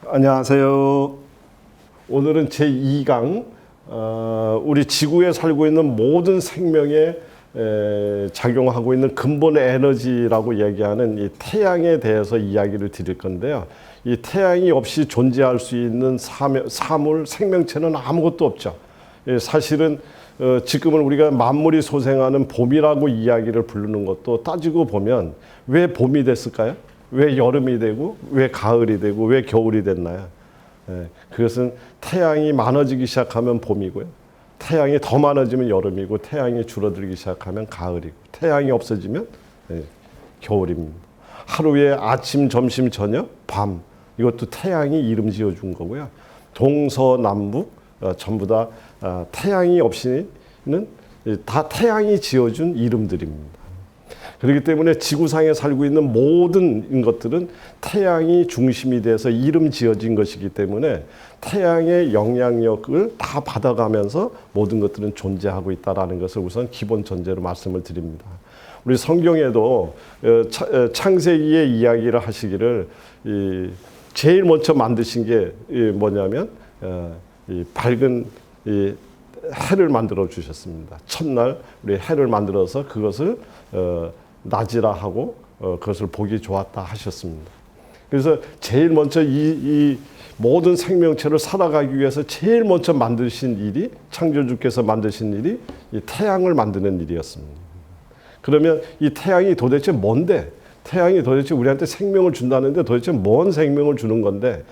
안녕하세요. 오늘은 제2강 우리 지구에 살고 있는 모든 생명에 작용하고 있는 근본 에너지라고 얘기하는 이 태양에 대해서 이야기를 드릴 건데요. 이 태양이 없이 존재할 수 있는 사물, 생명체는 아무것도 없죠. 사실은 지금은 우리가 만물이 소생하는 봄이라고 이야기를 부르는 것도 따지고 보면 왜 봄이 됐을까요? 왜 여름이 되고 왜 가을이 되고 왜 겨울이 됐나요? 그것은 태양이 많아지기 시작하면 봄이고요. 태양이 더 많아지면 여름이고 태양이 줄어들기 시작하면 가을이고 태양이 없어지면 겨울입니다. 하루에 아침, 점심, 저녁, 밤 이것도 태양이 이름 지어준 거고요. 동서남북 전부 다 태양이 없이는 다 태양이 지어준 이름들입니다. 그렇기 때문에 지구상에 살고 있는 모든 것들은 태양이 중심이 돼서 이름 지어진 것이기 때문에 태양의 영향력을 다 받아가면서 모든 것들은 존재하고 있다는 것을 우선 기본 전제로 말씀을 드립니다. 우리 성경에도 창세기의 이야기를 하시기를 제일 먼저 만드신 게 뭐냐면 이 밝은 해를 만들어 주셨습니다. 첫날 우리 해를 만들어서 그것을 낮이라 하고 그것을 보기 좋았다 하셨습니다. 그래서 제일 먼저 이 모든 생명체를 살아가기 위해서 제일 먼저 만드신 일이 창조주께서 만드신 일이 이 태양을 만드는 일이었습니다. 그러면 이 태양이 도대체 뭔데? 태양이 도대체 우리한테 생명을 준다는데 도대체 뭔 생명을 주는 건데?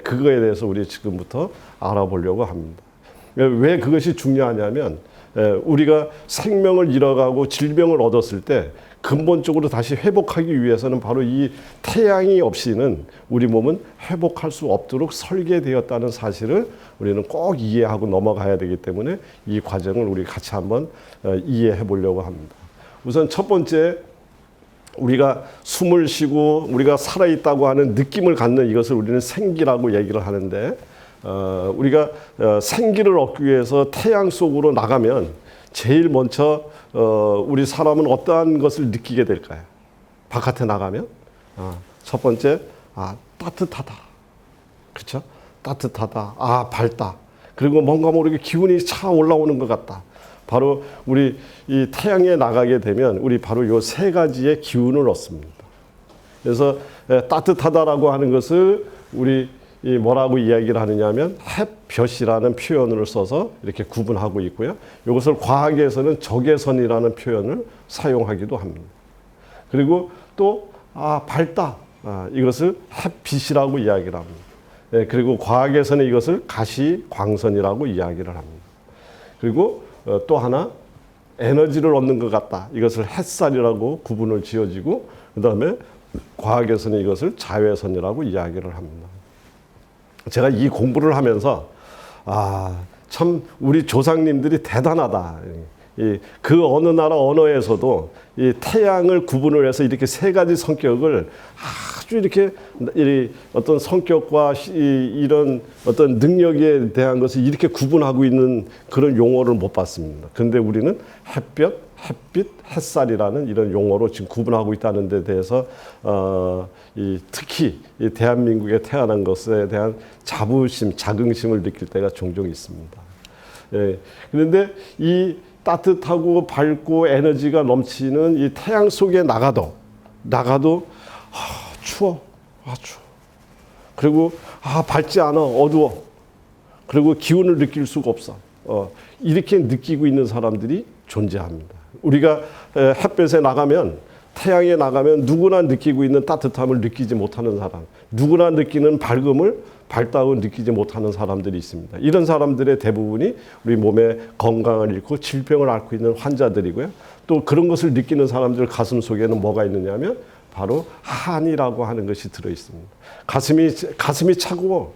그거에 대해서 우리 지금부터 알아보려고 합니다. 왜 그것이 중요하냐면 우리가 생명을 잃어가고 질병을 얻었을 때 근본적으로 다시 회복하기 위해서는 바로 이 태양이 없이는 우리 몸은 회복할 수 없도록 설계되었다는 사실을 우리는 꼭 이해하고 넘어가야 되기 때문에 이 과정을 우리 같이 한번 이해해 보려고 합니다. 우선 첫 번째, 우리가 숨을 쉬고 우리가 살아있다고 하는 느낌을 갖는 이것을 우리는 생기라고 얘기를 하는데 우리가 생기를 얻기 위해서 태양 속으로 나가면 제일 먼저 우리 사람은 어떠한 것을 느끼게 될까요? 바깥에 나가면 첫 번째 따뜻하다, 그렇죠? 따뜻하다, 밝다. 그리고 뭔가 모르게 기운이 차 올라오는 것 같다. 바로 우리 이 태양에 나가게 되면 우리 바로 요 세 가지의 기운을 얻습니다. 그래서 따뜻하다라고 하는 것을 우리 뭐라고 이야기를 하느냐면 햇볕이라는 표현을 써서 이렇게 구분하고 있고요. 이것을 과학에서는 적외선이라는 표현을 사용하기도 합니다. 그리고 또 밝다, 이것을 햇빛이라고 이야기를 합니다. 그리고 과학에서는 이것을 가시광선이라고 이야기를 합니다. 그리고 또 하나 에너지를 얻는 것 같다, 이것을 햇살이라고 구분을 지어지고 그 다음에 과학에서는 이것을 자외선이라고 이야기를 합니다. 제가 이 공부를 하면서 참 우리 조상님들이 대단하다. 그 어느 나라 언어에서도 이 태양을 구분을 해서 이렇게 세 가지 성격을 아주 이렇게 어떤 성격과 이런 어떤 능력에 대한 것을 이렇게 구분하고 있는 그런 용어를 못 봤습니다. 그런데 우리는 햇빛, 햇살이라는 이런 용어로 지금 구분하고 있다는 데 대해서 특히 이 대한민국에 태어난 것에 대한 자긍심을 느낄 때가 종종 있습니다. 그런데 이 따뜻하고 밝고 에너지가 넘치는 이 태양 속에 나가도 추워. 그리고 밝지 않아, 어두워. 그리고 기운을 느낄 수가 없어. 이렇게 느끼고 있는 사람들이 존재합니다. 우리가 햇볕에 나가면, 태양에 나가면 누구나 느끼고 있는 따뜻함을 느끼지 못하는 사람, 누구나 느끼는 밝다고 느끼지 못하는 사람들이 있습니다. 이런 사람들의 대부분이 우리 몸에 건강을 잃고 질병을 앓고 있는 환자들이고요. 또 그런 것을 느끼는 사람들 가슴 속에는 뭐가 있느냐면 바로 한이라고 하는 것이 들어 있습니다. 가슴이 차고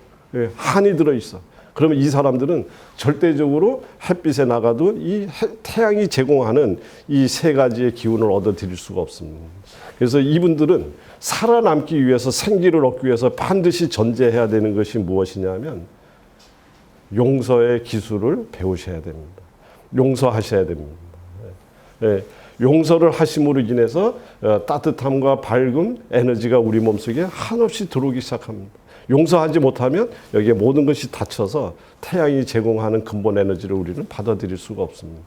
한이 들어 있어. 그러면 이 사람들은 절대적으로 햇빛에 나가도 이 태양이 제공하는 이 세 가지의 기운을 얻어들일 수가 없습니다. 그래서 이분들은 살아남기 위해서, 생기를 얻기 위해서 반드시 전제해야 되는 것이 무엇이냐면 용서의 기술을 배우셔야 됩니다. 용서하셔야 됩니다. 용서를 하심으로 인해서 따뜻함과 밝음, 에너지가 우리 몸속에 한없이 들어오기 시작합니다. 용서하지 못하면 여기에 모든 것이 닫혀서 태양이 제공하는 근본 에너지를 우리는 받아들일 수가 없습니다.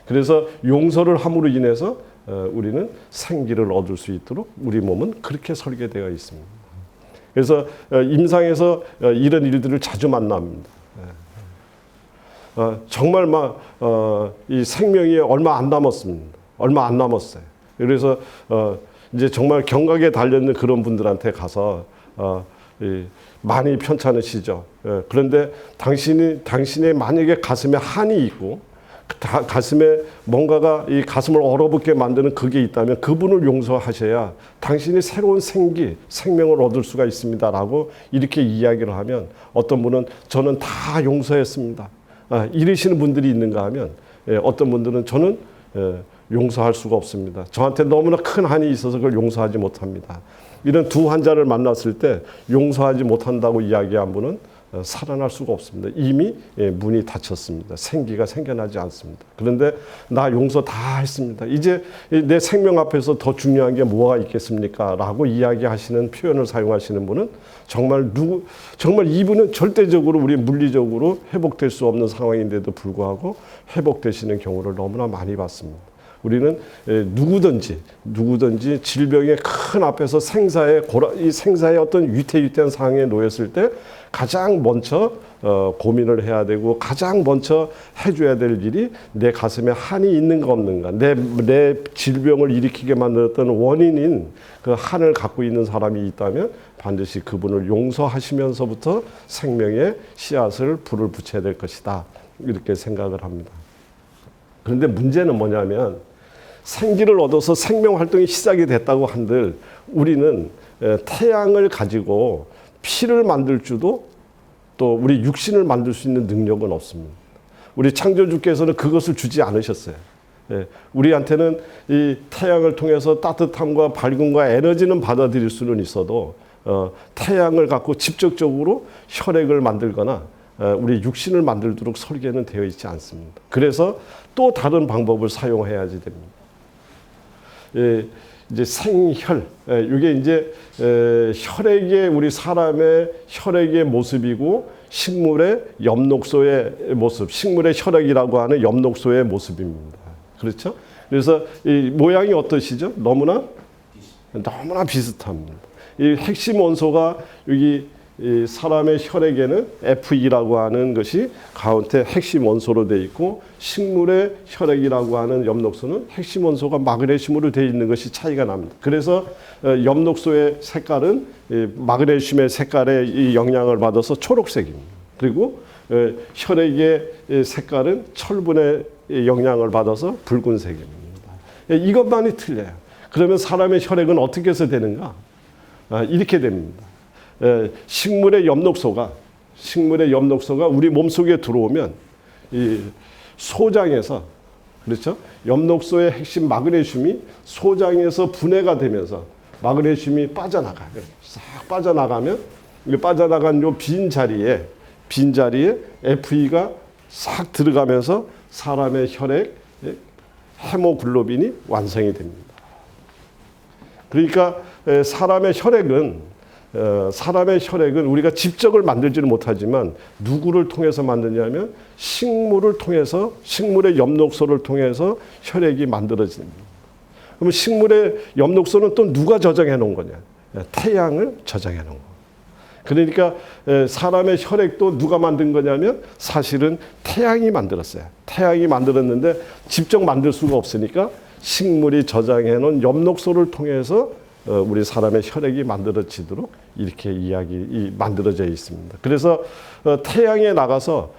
그래서 용서를 함으로 인해서 우리는 생기를 얻을 수 있도록 우리 몸은 그렇게 설계되어 있습니다. 그래서 임상에서 이런 일들을 자주 만납니다. 정말 이 생명이 얼마 안 남았습니다. 얼마 안 남았어요. 그래서 이제 정말 경각에 달려있는 그런 분들한테 가서 많이 편찮으시죠. 그런데 당신의 만약에 가슴에 한이 있고 가슴에 뭔가가 이 가슴을 얼어붙게 만드는 그게 있다면 그분을 용서하셔야 당신이 새로운 생명을 얻을 수가 있습니다라고 이렇게 이야기를 하면 어떤 분은 저는 다 용서했습니다. 이러시는 분들이 있는가 하면 어떤 분들은 저는 용서할 수가 없습니다. 저한테 너무나 큰 한이 있어서 그걸 용서하지 못합니다. 이런 두 환자를 만났을 때 용서하지 못한다고 이야기한 분은 살아날 수가 없습니다. 이미 문이 닫혔습니다. 생기가 생겨나지 않습니다. 그런데 나 용서 다 했습니다. 이제 내 생명 앞에서 더 중요한 게 뭐가 있겠습니까? 라고 이야기하시는 표현을 사용하시는 분은 정말 이분은 절대적으로 우리 물리적으로 회복될 수 없는 상황인데도 불구하고 회복되시는 경우를 너무나 많이 봤습니다. 우리는 누구든지 질병의 큰 앞에서 이 생사의 어떤 위태위태한 상황에 놓였을 때 가장 먼저 고민을 해야 되고 가장 먼저 해줘야 될 일이 내 가슴에 한이 있는가 없는가, 내 질병을 일으키게 만들었던 원인인 그 한을 갖고 있는 사람이 있다면 반드시 그분을 용서하시면서부터 생명의 씨앗을 불을 붙여야 될 것이다, 이렇게 생각을 합니다. 그런데 문제는 뭐냐면 생기를 얻어서 생명 활동이 시작이 됐다고 한들 우리는 태양을 가지고 피를 만들 줄도 또 우리 육신을 만들 수 있는 능력은 없습니다. 우리 창조주께서는 그것을 주지 않으셨어요. 우리한테는 이 태양을 통해서 따뜻함과 밝음과 에너지는 받아들일 수는 있어도 태양을 갖고 직접적으로 혈액을 만들거나 우리 육신을 만들도록 설계는 되어 있지 않습니다. 그래서 또 다른 방법을 사용해야지 됩니다. 이제 생혈, 이게 이제 혈액의 우리 사람의 혈액의 모습이고 식물의 엽록소의 모습, 식물의 혈액이라고 하는 엽록소의 모습입니다. 그렇죠? 그래서 이 모양이 어떠시죠? 너무나 비슷합니다. 이 핵심 원소가 여기 이 사람의 혈액에는 Fe라고 하는 것이 가운데 핵심 원소로 되어 있고 식물의 혈액이라고 하는 엽록소는 핵심 원소가 마그네슘으로 되어 있는 것이 차이가 납니다. 그래서 엽록소의 색깔은 마그네슘의 색깔의 이 영향을 받아서 초록색입니다. 그리고 혈액의 색깔은 철분의 영향을 받아서 붉은색입니다. 이것만이 틀려요. 그러면 사람의 혈액은 어떻게 해서 되는가? 이렇게 됩니다. 식물의 엽록소가 우리 몸속에 들어오면 이 소장에서, 그렇죠? 엽록소의 핵심 마그네슘이 소장에서 분해가 되면서 마그네슘이 빠져나가요. 싹 빠져나가면 빠져나간 요 빈 자리에 FE가 싹 들어가면서 사람의 혈액 헤모글로빈이 완성이 됩니다. 그러니까 사람의 혈액은 우리가 직접을 만들지는 못하지만 누구를 통해서 만드냐면 식물을 통해서, 식물의 엽록소를 통해서 혈액이 만들어집니다. 그러면 식물의 엽록소는 또 누가 저장해 놓은 거냐? 태양을 저장해 놓은 거. 그러니까 사람의 혈액도 누가 만든 거냐면 사실은 태양이 만들었어요. 태양이 만들었는데 직접 만들 수가 없으니까 식물이 저장해 놓은 엽록소를 통해서 우리 사람의 혈액이 만들어지도록 이렇게 만들어져 있습니다. 그래서 태양에 나가서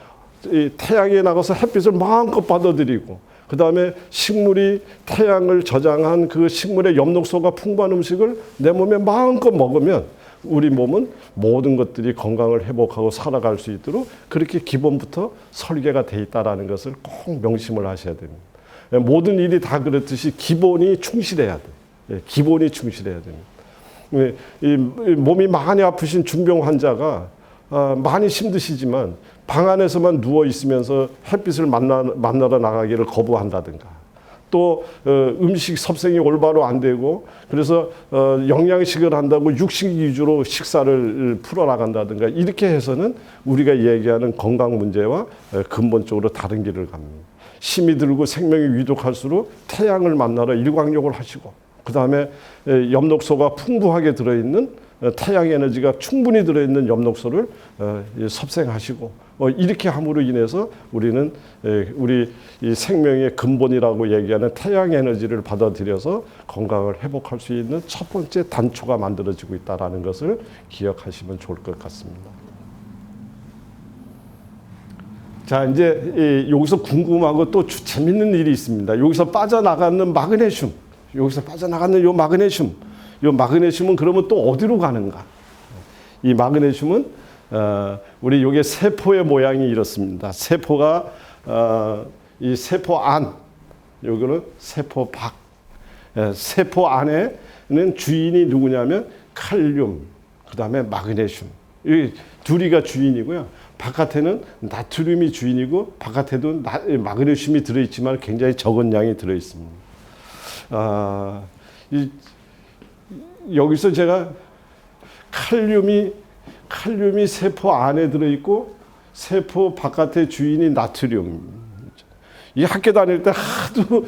햇빛을 마음껏 받아들이고, 그 다음에 식물이 태양을 저장한 그 식물의 엽록소가 풍부한 음식을 내 몸에 마음껏 먹으면 우리 몸은 모든 것들이 건강을 회복하고 살아갈 수 있도록 그렇게 기본부터 설계가 돼 있다는 것을 꼭 명심을 하셔야 됩니다. 모든 일이 다 그렇듯이 기본이 충실해야 돼요. 기본이 충실해야 됩니다. 이 몸이 많이 아프신 중병 환자가 많이 힘드시지만 방 안에서만 누워 있으면서 햇빛을 만나러 나가기를 거부한다든가, 또 음식 섭생이 올바로 안 되고 그래서 영양식을 한다고 육식 위주로 식사를 풀어나간다든가 이렇게 해서는 우리가 얘기하는 건강 문제와 근본적으로 다른 길을 갑니다. 힘이 들고 생명이 위독할수록 태양을 만나러 일광욕을 하시고 그 다음에 엽록소가 풍부하게 들어있는 태양 에너지가 충분히 들어있는 엽록소를 섭생하시고 이렇게 함으로 인해서 우리는 우리 이 생명의 근본이라고 얘기하는 태양 에너지를 받아들여서 건강을 회복할 수 있는 첫 번째 단초가 만들어지고 있다는 것을 기억하시면 좋을 것 같습니다. 자, 이제 여기서 궁금하고 또 재밌는 일이 있습니다. 여기서 빠져나가는 마그네슘, 여기서 빠져나가는 요 마그네슘, 요 마그네슘은 그러면 또 어디로 가는가? 이 마그네슘은 우리 요게 세포의 모양이 이렇습니다. 세포가 이 세포 안, 요거는 세포 밖. 세포 안에는 주인이 누구냐면 칼륨, 그다음에 마그네슘. 이 둘이가 주인이고요. 바깥에는 나트륨이 주인이고 바깥에도 마그네슘이 들어있지만 굉장히 적은 양이 들어있습니다. 여기서 제가 칼륨이 세포 안에 들어있고 세포 바깥의 주인이 나트륨. 이 학교 다닐 때 하도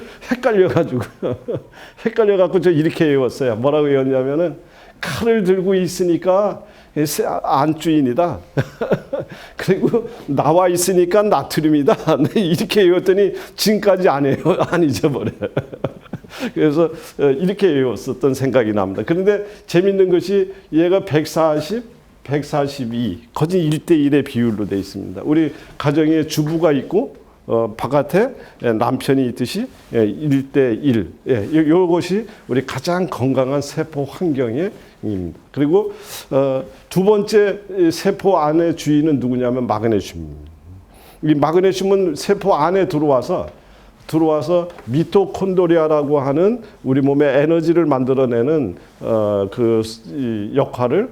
헷갈려가지고 저 이렇게 외웠어요. 뭐라고 외웠냐면은 칼을 들고 있으니까 안주인이다. 그리고 나와 있으니까 나트륨이다. 이렇게 외웠더니 지금까지 안 잊어버려요. 그래서 이렇게 외웠었던 생각이 납니다. 그런데 재밌는 것이 얘가 140, 142, 거진 1대1의 비율로 되어 있습니다. 우리 가정에 주부가 있고 바깥에 남편이 있듯이 1대1. 이것이 우리 가장 건강한 세포 환경입니다. 그리고 두 번째 세포 안의 주인은 누구냐면 마그네슘입니다. 이 마그네슘은 세포 안에 들어와서 미토콘드리아라고 하는 우리 몸의 에너지를 만들어내는 그 역할을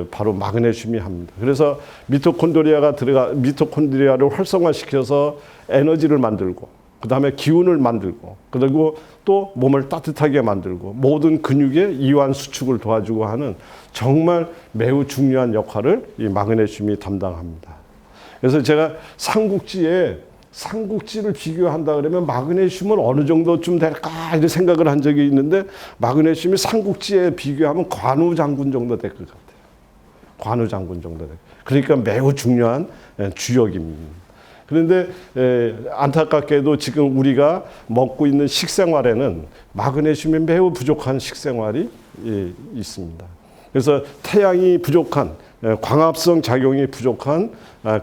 바로 마그네슘이 합니다. 그래서 미토콘드리아를 활성화시켜서 에너지를 만들고 그다음에 기운을 만들고 그리고 또 몸을 따뜻하게 만들고 모든 근육의 이완 수축을 도와주고 하는 정말 매우 중요한 역할을 이 마그네슘이 담당합니다. 그래서 제가 삼국지를 비교한다 그러면 마그네슘은 어느 정도쯤 될까 이런 생각을 한 적이 있는데 마그네슘이 삼국지에 비교하면 관우 장군 정도 될 것 같아요. 관우 장군 정도 될. 그러니까 매우 중요한 주역입니다. 그런데 안타깝게도 지금 우리가 먹고 있는 식생활에는 마그네슘이 매우 부족한 식생활이 있습니다. 그래서 태양이 부족한 광합성 작용이 부족한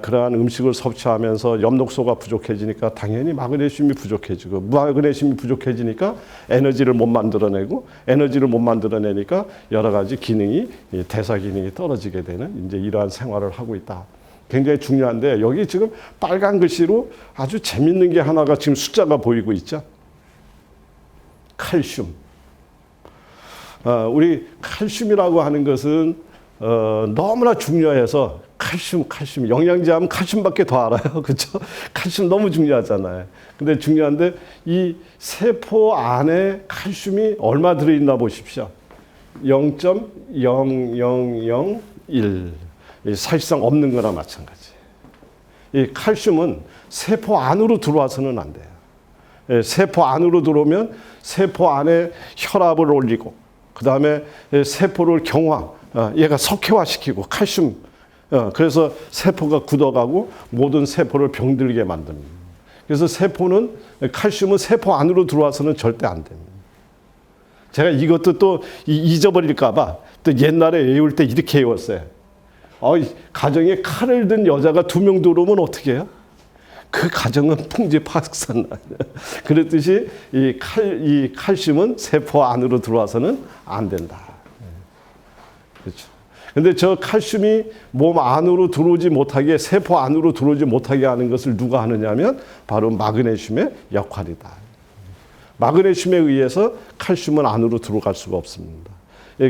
그러한 음식을 섭취하면서 엽록소가 부족해지니까 당연히 마그네슘이 부족해지고 마그네슘이 부족해지니까 에너지를 못 만들어내고 에너지를 못 만들어내니까 여러 가지 기능이 대사 기능이 떨어지게 되는 이제 이러한 생활을 하고 있다. 굉장히 중요한데 여기 지금 빨간 글씨로 아주 재밌는 게 하나가 지금 숫자가 보이고 있죠. 칼슘. 우리 칼슘이라고 하는 것은 너무나 중요해서 칼슘 영양제 하면 칼슘밖에 더 알아요. 그렇죠? 칼슘 너무 중요하잖아요. 근데 중요한데 이 세포 안에 칼슘이 얼마 들어있나 보십시오. 0.0001. 사실상 없는 거나 마찬가지. 이 칼슘은 세포 안으로 들어와서는 안 돼요. 세포 안으로 들어오면 세포 안에 혈압을 올리고 그 다음에 세포를 경화, 얘가 석회화시키고 칼슘, 그래서 세포가 굳어가고 모든 세포를 병들게 만듭니다. 그래서 칼슘은 세포 안으로 들어와서는 절대 안 됩니다. 제가 이것도 또 잊어버릴까봐 또 옛날에 외울 때 이렇게 외웠어요. 가정에 칼을 든 여자가 2명 들어오면 어떻게 해요? 그 가정은 풍지박산. 그랬듯이 이 칼슘은 세포 안으로 들어와서는 안 된다. 그렇죠. 근데 저 칼슘이 몸 안으로 들어오지 못하게, 세포 안으로 들어오지 못하게 하는 것을 누가 하느냐면 바로 마그네슘의 역할이다. 마그네슘에 의해서 칼슘은 안으로 들어갈 수가 없습니다.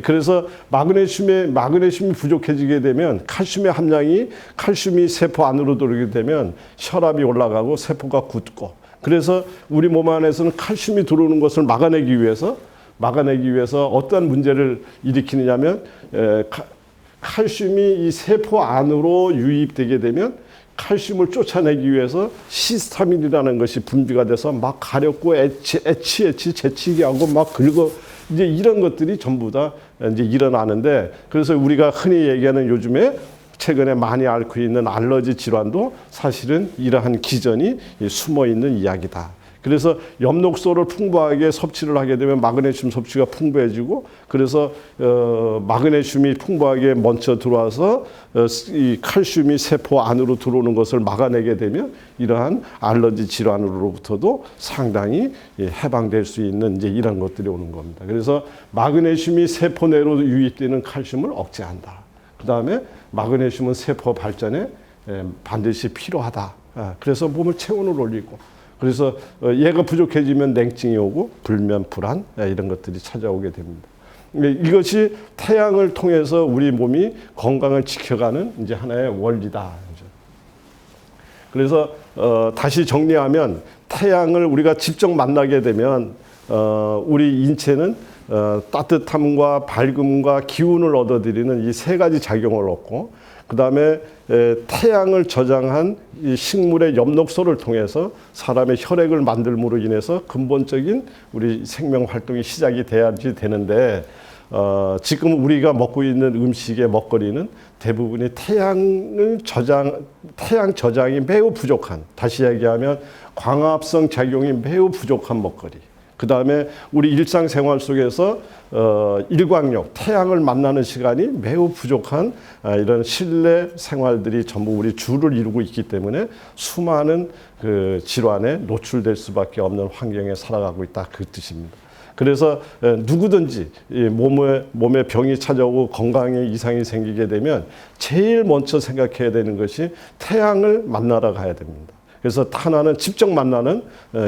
그래서 마그네슘이 부족해지게 되면 칼슘이 세포 안으로 들어오게 되면 혈압이 올라가고 세포가 굳고 그래서 우리 몸 안에서는 칼슘이 들어오는 것을 막아내기 위해서 어떠한 문제를 일으키느냐면 칼슘이 이 세포 안으로 유입되게 되면 칼슘을 쫓아내기 위해서 히스타민이라는 것이 분비가 돼서 막 가렵고 재치게 하고 막 긁어 이제 이런 것들이 전부 다 이제 일어나는데, 그래서 우리가 흔히 얘기하는 요즘에 최근에 많이 앓고 있는 알러지 질환도 사실은 이러한 기전이 숨어 있는 이야기다. 그래서 엽록소를 풍부하게 섭취를 하게 되면 마그네슘 섭취가 풍부해지고, 그래서 마그네슘이 풍부하게 먼저 들어와서 이 칼슘이 세포 안으로 들어오는 것을 막아내게 되면 이러한 알러지 질환으로부터도 상당히 해방될 수 있는 이제 이런 것들이 오는 겁니다. 그래서 마그네슘이 세포 내로 유입되는 칼슘을 억제한다. 그 다음에 마그네슘은 세포 발전에 반드시 필요하다. 그래서 몸을 체온을 올리고, 그래서 얘가 부족해지면 냉증이 오고 불면 불안 이런 것들이 찾아오게 됩니다. 이것이 태양을 통해서 우리 몸이 건강을 지켜가는 이제 하나의 원리다. 그래서 다시 정리하면 태양을 우리가 직접 만나게 되면 우리 인체는 따뜻함과 밝음과 기운을 얻어들이는 이 세 가지 작용을 얻고, 그 다음에 태양을 저장한 이 식물의 엽록소를 통해서 사람의 혈액을 만들므로 인해서 근본적인 우리 생명 활동이 시작이 돼야지 되는데, 지금 우리가 먹고 있는 음식의 먹거리는 대부분이 태양 저장이 매우 부족한, 다시 얘기하면 광합성 작용이 매우 부족한 먹거리. 그 다음에 우리 일상생활 속에서 일광욕, 태양을 만나는 시간이 매우 부족한 이런 실내 생활들이 전부 우리 주를 이루고 있기 때문에 수많은 그 질환에 노출될 수밖에 없는 환경에 살아가고 있다, 그 뜻입니다. 그래서 누구든지 몸에 병이 찾아오고 건강에 이상이 생기게 되면 제일 먼저 생각해야 되는 것이 태양을 만나러 가야 됩니다. 그래서 하나는 직접 만나는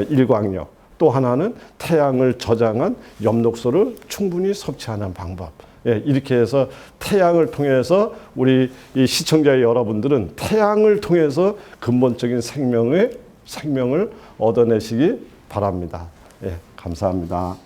일광욕, 또 하나는 태양을 저장한 엽록소를 충분히 섭취하는 방법. 이렇게 해서 태양을 통해서 우리 이 시청자 여러분들은 태양을 통해서 근본적인 생명을 얻어내시기 바랍니다. 감사합니다.